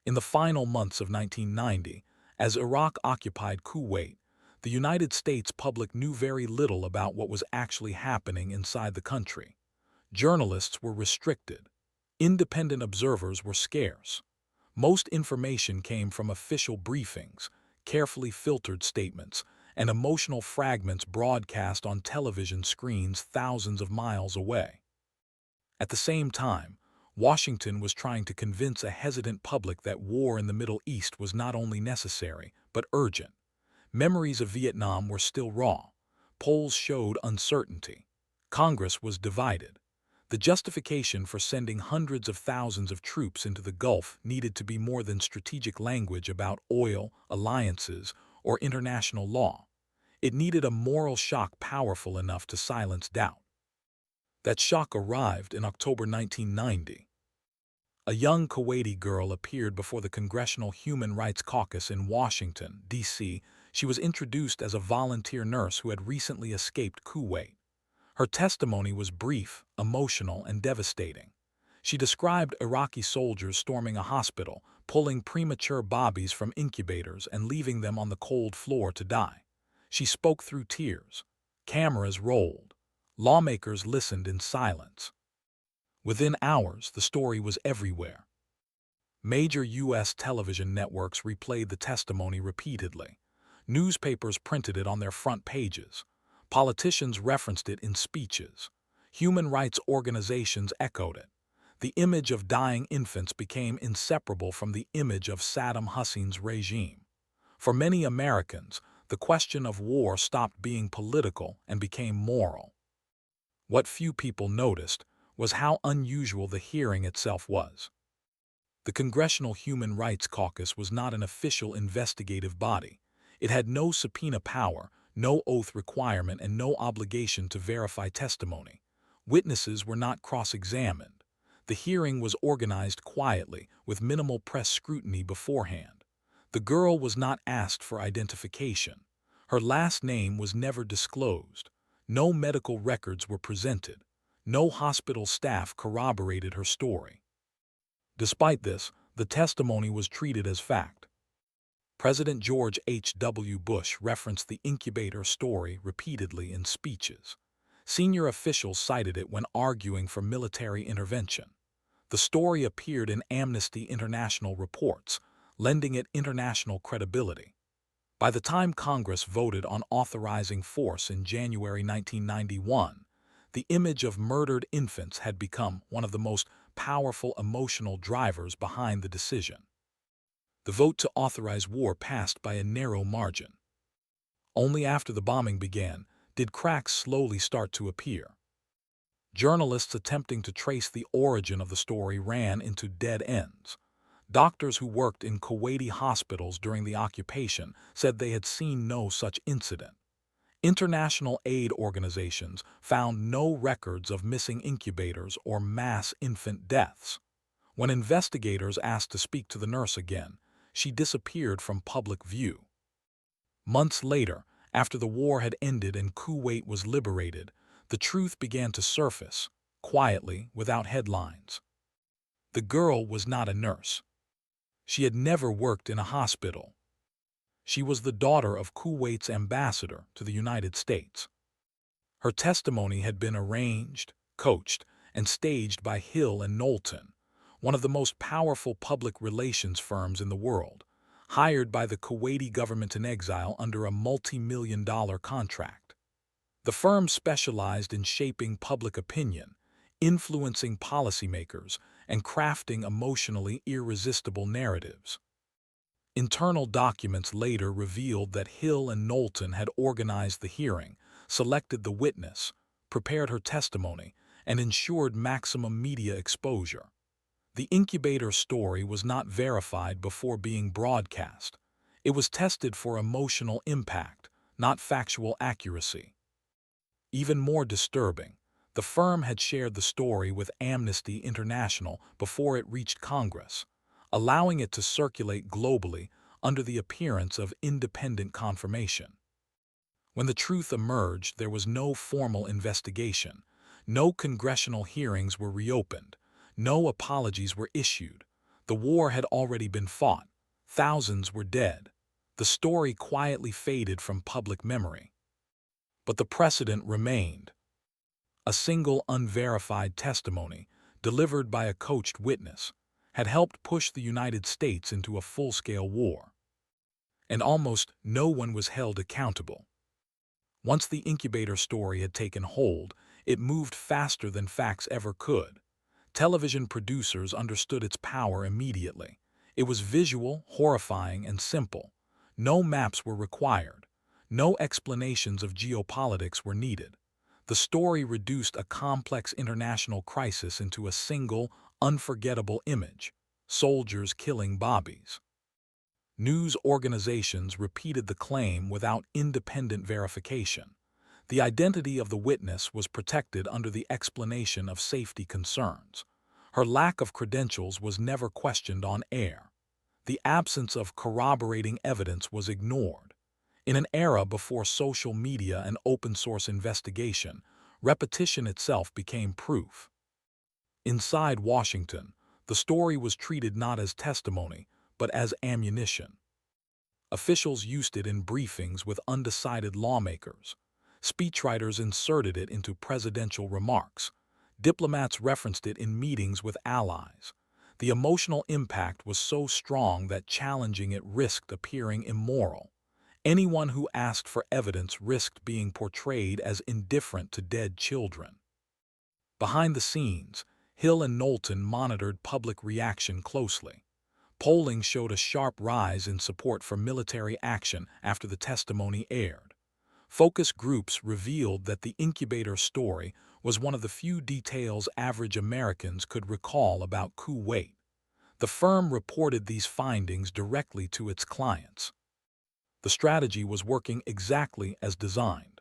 In the final months of 1990, as Iraq occupied Kuwait, the United States public knew very little about what was actually happening inside the country. Journalists were restricted. Independent observers were scarce. Most information came from official briefings, carefully filtered statements, and emotional fragments broadcast on television screens thousands of miles away. At the same time, Washington was trying to convince a hesitant public that war in the Middle East was not only necessary, but urgent. Memories of Vietnam were still raw. Polls showed uncertainty. Congress was divided. The justification for sending hundreds of thousands of troops into the Gulf needed to be more than strategic language about oil, alliances, or international law. It needed a moral shock powerful enough to silence doubt. That shock arrived in October 1990. A young Kuwaiti girl appeared before the Congressional Human Rights Caucus in Washington, D.C. She was introduced as a volunteer nurse who had recently escaped Kuwait. Her testimony was brief, emotional, and devastating. She described Iraqi soldiers storming a hospital, pulling premature babies from incubators and leaving them on the cold floor to die. She spoke through tears. Cameras rolled. Lawmakers listened in silence. Within hours, the story was everywhere. Major U.S. television networks replayed the testimony repeatedly. Newspapers printed it on their front pages. Politicians referenced it in speeches. Human rights organizations echoed it. The image of dying infants became inseparable from the image of Saddam Hussein's regime. For many Americans, the question of war stopped being political and became moral. What few people noticed was how unusual the hearing itself was. The Congressional Human Rights Caucus was not an official investigative body. It had no subpoena power, no oath requirement, and no obligation to verify testimony. Witnesses were not cross-examined. The hearing was organized quietly, with minimal press scrutiny beforehand. The girl was not asked for identification. Her last name was never disclosed. No medical records were presented. No hospital staff corroborated her story. Despite this, the testimony was treated as fact. President George H.W. Bush referenced the incubator story repeatedly in speeches. Senior officials cited it when arguing for military intervention. The story appeared in Amnesty International reports, lending it international credibility. By the time Congress voted on authorizing force in January 1991, the image of murdered infants had become one of the most powerful emotional drivers behind the decision. The vote to authorize war passed by a narrow margin. Only after the bombing began did cracks slowly start to appear. Journalists attempting to trace the origin of the story ran into dead ends. Doctors who worked in Kuwaiti hospitals during the occupation said they had seen no such incident. International aid organizations found no records of missing incubators or mass infant deaths. When investigators asked to speak to the nurse again, she disappeared from public view. Months later, after the war had ended and Kuwait was liberated, the truth began to surface, quietly, without headlines. The girl was not a nurse. She had never worked in a hospital. She was the daughter of Kuwait's ambassador to the United States. Her testimony had been arranged, coached, and staged by Hill and Knowlton, one of the most powerful public relations firms in the world, hired by the Kuwaiti government in exile under a multi-million-dollar contract. The firm specialized in shaping public opinion, influencing policymakers, and crafting emotionally irresistible narratives. Internal documents later revealed that Hill and Knowlton had organized the hearing, selected the witness, prepared her testimony, and ensured maximum media exposure. The incubator story was not verified before being broadcast. It was tested for emotional impact, not factual accuracy. Even more disturbing, the firm had shared the story with Amnesty International before it reached Congress, allowing it to circulate globally under the appearance of independent confirmation. When the truth emerged, there was no formal investigation, no congressional hearings were reopened, no apologies were issued. The war had already been fought. Thousands were dead. The story quietly faded from public memory. But the precedent remained. A single unverified testimony, delivered by a coached witness, had helped push the United States into a full-scale war. And almost no one was held accountable. Once the incubator story had taken hold, it moved faster than facts ever could. Television producers understood its power immediately. It was visual, horrifying, and simple. No maps were required. No explanations of geopolitics were needed. The story reduced a complex international crisis into a single, unforgettable image: soldiers killing bobbies. News organizations repeated the claim without independent verification. The identity of the witness was protected under the explanation of safety concerns. Her lack of credentials was never questioned on air. The absence of corroborating evidence was ignored. In an era before social media and open-source investigation, repetition itself became proof. Inside Washington, the story was treated not as testimony, but as ammunition. Officials used it in briefings with undecided lawmakers. Speechwriters inserted it into presidential remarks. Diplomats referenced it in meetings with allies. The emotional impact was so strong that challenging it risked appearing immoral. Anyone who asked for evidence risked being portrayed as indifferent to dead children. Behind the scenes, Hill and Knowlton monitored public reaction closely. Polling showed a sharp rise in support for military action after the testimony aired. Focus groups revealed that the incubator story was one of the few details average Americans could recall about Kuwait. The firm reported these findings directly to its clients. The strategy was working exactly as designed.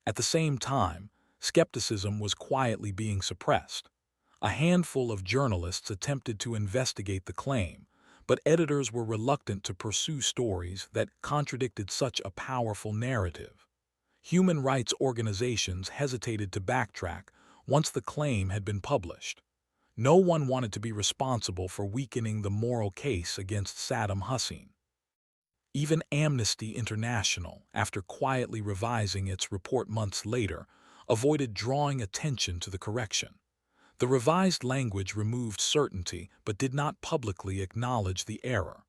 At the same time, skepticism was quietly being suppressed. A handful of journalists attempted to investigate the claim, but editors were reluctant to pursue stories that contradicted such a powerful narrative. Human rights organizations hesitated to backtrack once the claim had been published. No one wanted to be responsible for weakening the moral case against Saddam Hussein. Even Amnesty International, after quietly revising its report months later, avoided drawing attention to the correction. The revised language removed certainty but did not publicly acknowledge the error.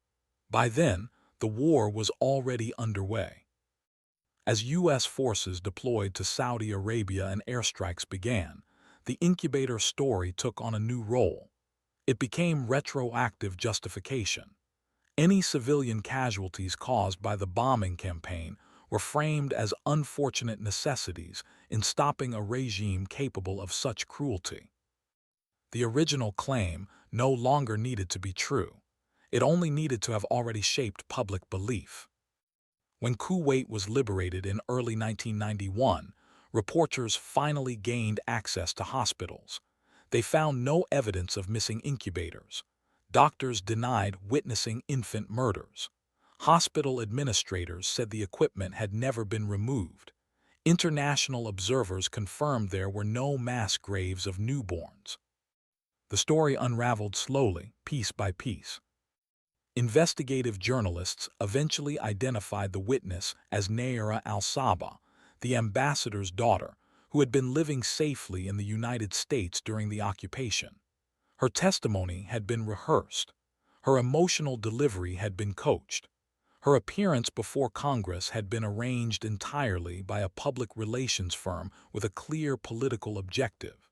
By then, the war was already underway. As U.S. forces deployed to Saudi Arabia and airstrikes began, the incubator story took on a new role. It became retroactive justification. Any civilian casualties caused by the bombing campaign were framed as unfortunate necessities in stopping a regime capable of such cruelty. The original claim no longer needed to be true. It only needed to have already shaped public belief. When Kuwait was liberated in early 1991, reporters finally gained access to hospitals. They found no evidence of missing incubators. Doctors denied witnessing infant murders. Hospital administrators said the equipment had never been removed. International observers confirmed there were no mass graves of newborns. The story unraveled slowly, piece by piece. Investigative journalists eventually identified the witness as Nayera al-Saba, the ambassador's daughter, who had been living safely in the United States during the occupation. Her testimony had been rehearsed. Her emotional delivery had been coached. Her appearance before Congress had been arranged entirely by a public relations firm with a clear political objective.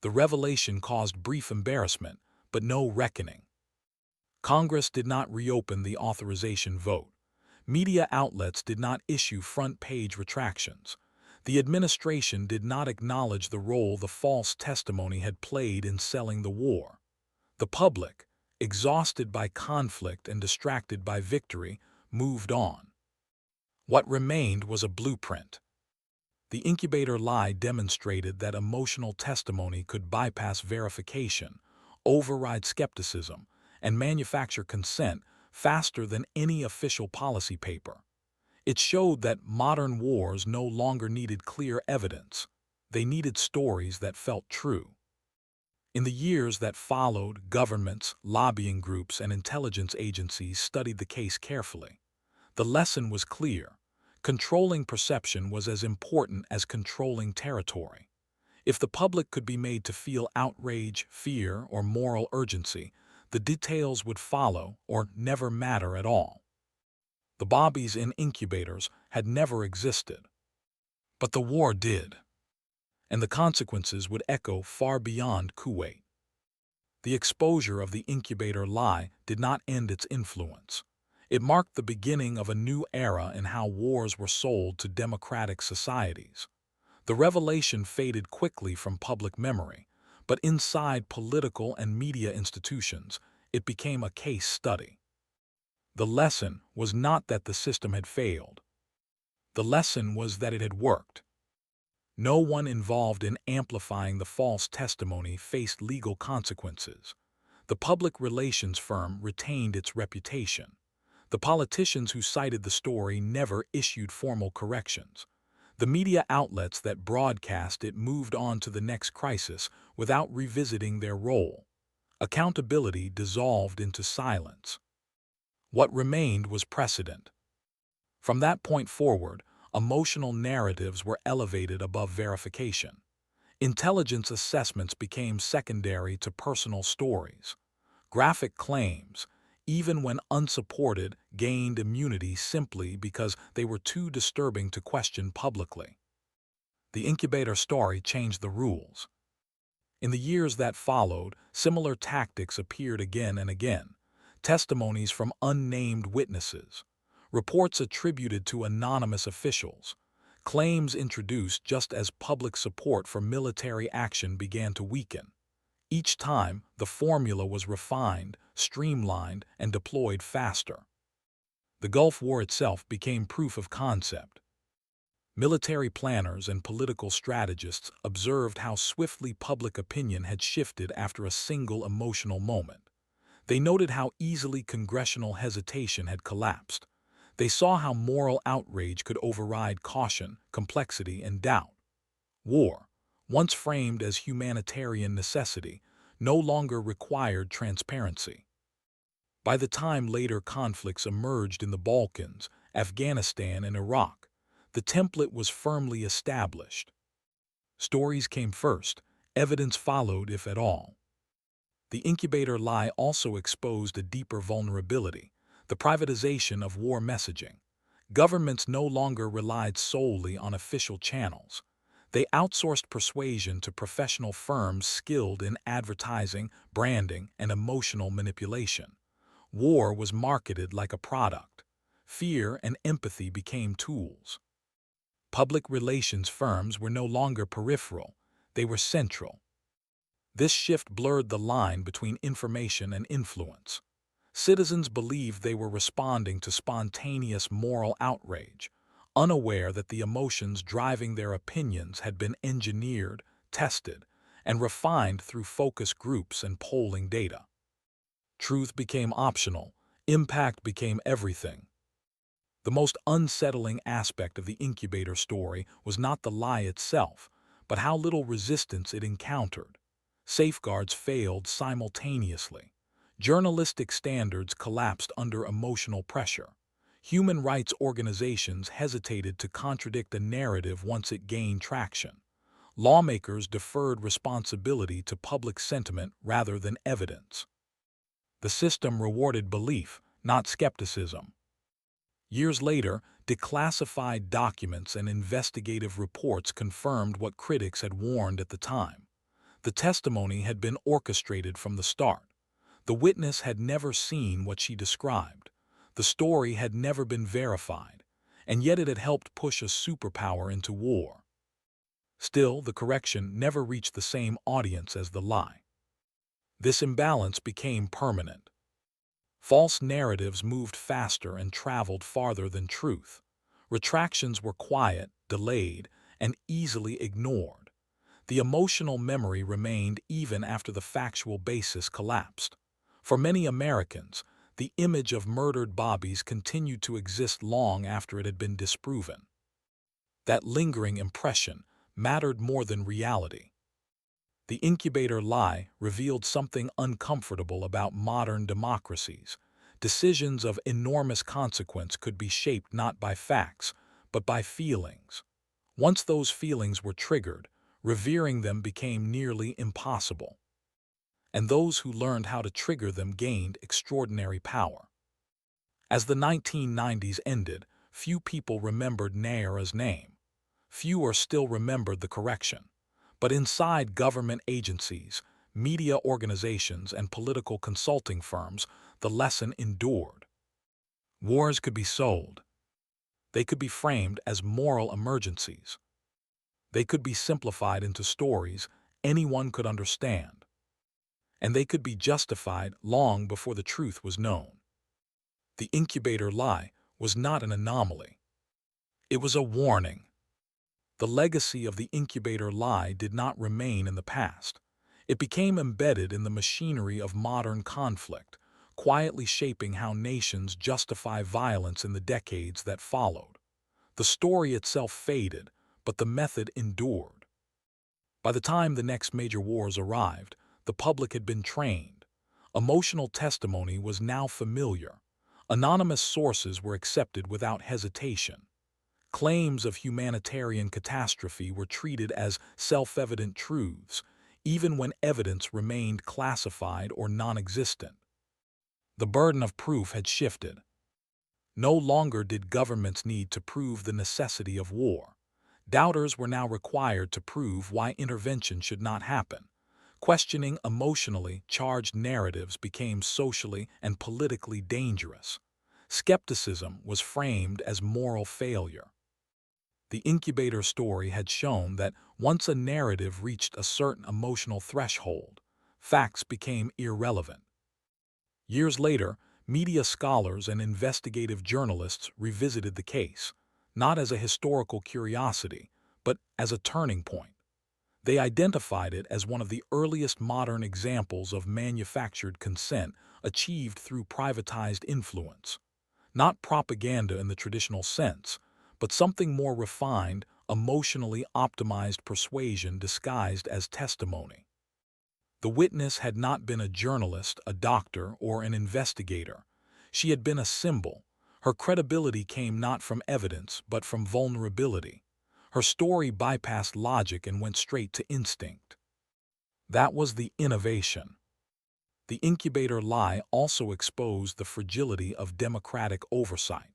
The revelation caused brief embarrassment, but no reckoning. Congress did not reopen the authorization vote. Media outlets did not issue front-page retractions. The administration did not acknowledge the role the false testimony had played in selling the war. The public, exhausted by conflict and distracted by victory, moved on. What remained was a blueprint. The incubator lie demonstrated that emotional testimony could bypass verification, override skepticism, and manufacture consent faster than any official policy paper. It showed that modern wars no longer needed clear evidence. They needed stories that felt true. In the years that followed, governments, lobbying groups, and intelligence agencies studied the case carefully. The lesson was clear. Controlling perception was as important as controlling territory. If the public could be made to feel outrage, fear, or moral urgency, the details would follow or never matter at all. The bobbies in incubators had never existed. But the war did, and the consequences would echo far beyond Kuwait. The exposure of the incubator lie did not end its influence. It marked the beginning of a new era in how wars were sold to democratic societies. The revelation faded quickly from public memory, but inside political and media institutions, it became a case study. The lesson was not that the system had failed. The lesson was that it had worked. No one involved in amplifying the false testimony faced legal consequences. The public relations firm retained its reputation. The politicians who cited the story never issued formal corrections. The media outlets that broadcast it moved on to the next crisis without revisiting their role. Accountability dissolved into silence. What remained was precedent. From that point forward, emotional narratives were elevated above verification. Intelligence assessments became secondary to personal stories. Graphic claims, even when unsupported, gained immunity simply because they were too disturbing to question publicly. The incubator story changed the rules. In the years that followed, similar tactics appeared again and again. Testimonies from unnamed witnesses, reports attributed to anonymous officials, claims introduced just as public support for military action began to weaken. Each time, the formula was refined, streamlined, and deployed faster. The Gulf War itself became proof of concept. Military planners and political strategists observed how swiftly public opinion had shifted after a single emotional moment. They noted how easily congressional hesitation had collapsed. They saw how moral outrage could override caution, complexity, and doubt. War, once framed as humanitarian necessity, no longer required transparency. By the time later conflicts emerged in the Balkans, Afghanistan, and Iraq, the template was firmly established. Stories came first, evidence followed if at all. The incubator lie also exposed a deeper vulnerability, the privatization of war messaging. Governments no longer relied solely on official channels. They outsourced persuasion to professional firms skilled in advertising, branding, and emotional manipulation. War was marketed like a product. Fear and empathy became tools. Public relations firms were no longer peripheral, they were central. This shift blurred the line between information and influence. Citizens believed they were responding to spontaneous moral outrage, unaware that the emotions driving their opinions had been engineered, tested, and refined through focus groups and polling data. Truth became optional, impact became everything. The most unsettling aspect of the incubator story was not the lie itself, but how little resistance it encountered. Safeguards failed simultaneously. Journalistic standards collapsed under emotional pressure. Human rights organizations hesitated to contradict a narrative once it gained traction. Lawmakers deferred responsibility to public sentiment rather than evidence. The system rewarded belief, not skepticism. Years later, declassified documents and investigative reports confirmed what critics had warned at the time. The testimony had been orchestrated from the start. The witness had never seen what she described. The story had never been verified, and yet it had helped push a superpower into war. Still, the correction never reached the same audience as the lie. This imbalance became permanent. False narratives moved faster and traveled farther than truth. Retractions were quiet, delayed, and easily ignored. The emotional memory remained even after the factual basis collapsed. For many Americans, the image of murdered bobbies continued to exist long after it had been disproven. That lingering impression mattered more than reality. The incubator lie revealed something uncomfortable about modern democracies. Decisions of enormous consequence could be shaped not by facts, but by feelings. Once those feelings were triggered, revering them became nearly impossible. And those who learned how to trigger them gained extraordinary power. As the 1990s ended, few people remembered Nayara's name. Fewer still remembered the correction. But inside government agencies, media organizations, and political consulting firms, the lesson endured. Wars could be sold. They could be framed as moral emergencies. They could be simplified into stories anyone could understand. And they could be justified long before the truth was known. The incubator lie was not an anomaly. It was a warning. The legacy of the incubator lie did not remain in the past. It became embedded in the machinery of modern conflict, quietly shaping how nations justify violence in the decades that followed. The story itself faded, but the method endured. By the time the next major wars arrived, the public had been trained. Emotional testimony was now familiar. Anonymous sources were accepted without hesitation. Claims of humanitarian catastrophe were treated as self-evident truths, even when evidence remained classified or non-existent. The burden of proof had shifted. No longer did governments need to prove the necessity of war. Doubters were now required to prove why intervention should not happen. Questioning emotionally charged narratives became socially and politically dangerous. Skepticism was framed as moral failure. The incubator story had shown that once a narrative reached a certain emotional threshold, facts became irrelevant. Years later, media scholars and investigative journalists revisited the case, not as a historical curiosity, but as a turning point. They identified it as one of the earliest modern examples of manufactured consent achieved through privatized influence. Not propaganda in the traditional sense, but something more refined, emotionally optimized persuasion disguised as testimony. The witness had not been a journalist, a doctor, or an investigator. She had been a symbol. Her credibility came not from evidence, but from vulnerability. Her story bypassed logic and went straight to instinct. That was the innovation. The incubator lie also exposed the fragility of democratic oversight.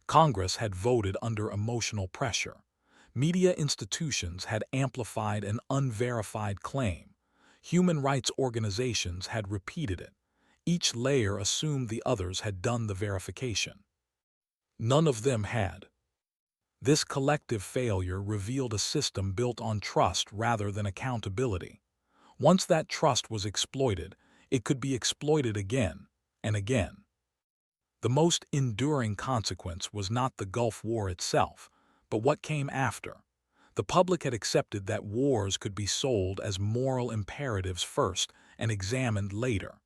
Congress had voted under emotional pressure. Media institutions had amplified an unverified claim. Human rights organizations had repeated it. Each layer assumed the others had done the verification. None of them had. This collective failure revealed a system built on trust rather than accountability. Once that trust was exploited, it could be exploited again and again. The most enduring consequence was not the Gulf War itself, but what came after. The public had accepted that wars could be sold as moral imperatives first and examined later.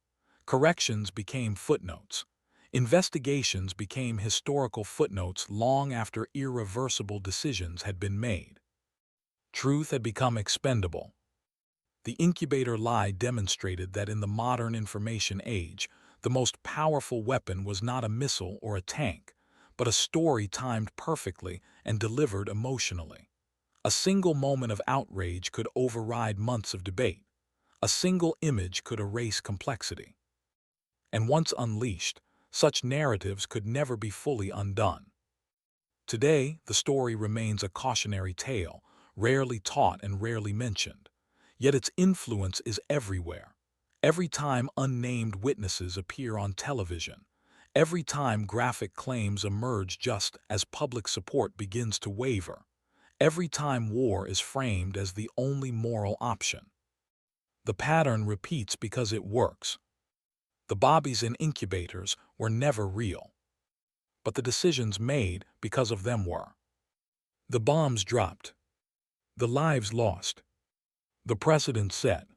Corrections became footnotes. Investigations became historical footnotes long after irreversible decisions had been made. Truth had become expendable. The incubator lie demonstrated that in the modern information age, the most powerful weapon was not a missile or a tank, but a story timed perfectly and delivered emotionally. A single moment of outrage could override months of debate. A single image could erase complexity. And once unleashed, such narratives could never be fully undone. Today, the story remains a cautionary tale, rarely taught and rarely mentioned. Yet its influence is everywhere. Every time unnamed witnesses appear on television, every time graphic claims emerge just as public support begins to waver, every time war is framed as the only moral option. The pattern repeats because it works. The bobbies and incubators were never real, but the decisions made because of them were. The bombs dropped, the lives lost, the precedent set,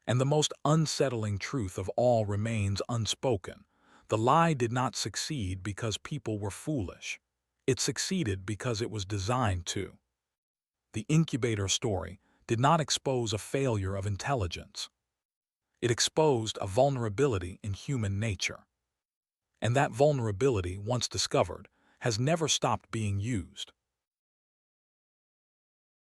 and the most unsettling truth of all remains unspoken. The lie did not succeed because people were foolish. It succeeded because it was designed to. The incubator story, did not expose a failure of intelligence. It exposed a vulnerability in human nature. And that vulnerability, once discovered, has never stopped being used.